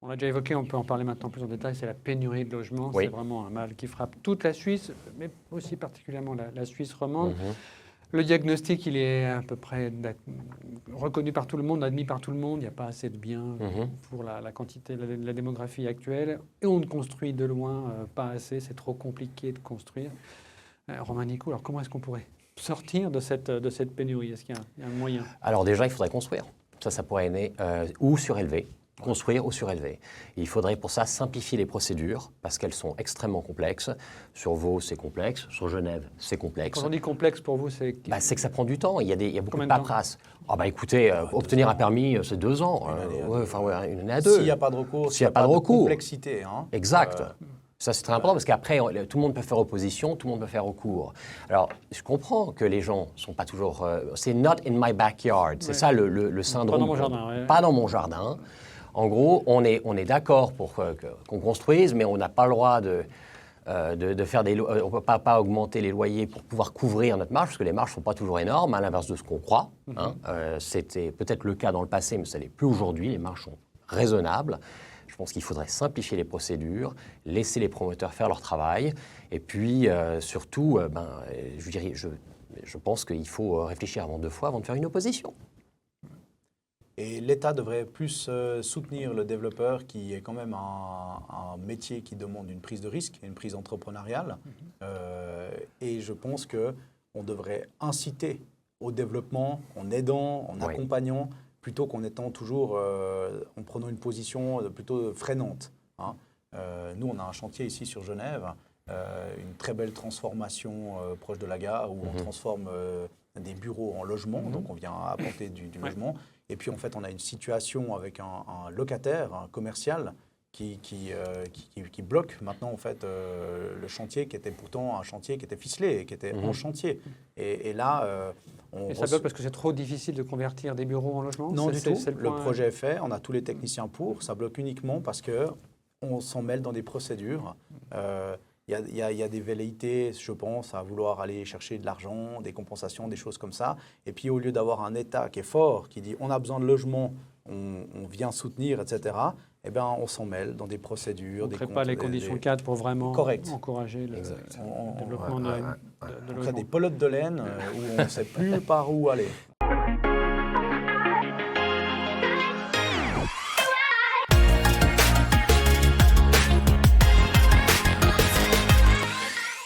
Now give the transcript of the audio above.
On l'a déjà évoqué, on peut en parler maintenant plus en détail, c'est la pénurie de logements. Oui. C'est vraiment un mal qui frappe toute la Suisse, mais aussi particulièrement la Suisse romande. Le diagnostic, il est à peu près reconnu par tout le monde, admis par tout le monde. Il n'y a pas assez de biens pour la quantité, la démographie actuelle. Et on ne construit de loin pas assez. C'est trop compliqué de construire. Romain Nicot, alors comment est-ce qu'on pourrait sortir de cette pénurie? Est-ce qu'il y a un moyen? Alors déjà, il faudrait construire. Ça pourrait aider. Ou surélever. Construire ou surélever. Il faudrait pour ça simplifier les procédures parce qu'elles sont extrêmement complexes. Sur Vaud, c'est complexe. Sur Genève, c'est complexe. Quand on dit complexe pour vous, c'est... C'est que ça prend du temps. Il y a beaucoup Combien de de temps? paperasse. Écoutez, obtenir un permis, c'est 2 ans. Une année à 2. S'il n'y a pas de recours, S'il n'y a pas de recours. complexité. Exact. Ça, c'est très important parce qu'après, tout le monde peut faire opposition, tout le monde peut faire recours. Alors, je comprends que les gens ne sont pas toujours... c'est not in my backyard. C'est ça le syndrome. Pas dans mon jardin. Ouais. Pas dans mon jardin. En gros, on est d'accord pour qu'on construise, mais on n'a pas le droit de faire des... on ne peut pas augmenter les loyers pour pouvoir couvrir notre marge, parce que les marges ne sont pas toujours énormes, à l'inverse de ce qu'on croit. C'était peut-être le cas dans le passé, mais ça n'est plus aujourd'hui. Les marges sont raisonnables. Je pense qu'il faudrait simplifier les procédures, laisser les promoteurs faire leur travail, et puis surtout, je pense qu'il faut réfléchir avant 2 fois avant de faire une opposition. Et l'État devrait plus soutenir le développeur qui est quand même un métier qui demande une prise de risque, une prise entrepreneuriale. Et je pense qu'on devrait inciter au développement en aidant, en accompagnant, plutôt qu'en étant toujours, en prenant une position plutôt freinante. Nous, on a un chantier ici sur Genève, une très belle transformation proche de la gare où on transforme des bureaux en logements, donc on vient apporter du logement. Et puis en fait, on a une situation avec un locataire, un commercial, qui bloque maintenant en fait le chantier qui était pourtant un chantier qui était ficelé, qui était en chantier. Et là, Et ça bloque parce que c'est trop difficile de convertir des bureaux en logements? Non du tout. Le point... projet est fait, on a tous les techniciens pour. Ça bloque uniquement parce que on s'en mêle dans des procédures. Il y a des velléités, je pense, à vouloir aller chercher de l'argent, des compensations, des choses comme ça. Et puis, au lieu d'avoir un État qui est fort, qui dit on a besoin de logements, on vient soutenir, etc., eh bien, on s'en mêle dans des procédures. On ne crée pas les conditions cadres pour vraiment encourager le développement de on crée des pelotes de laine où on ne sait plus par où aller.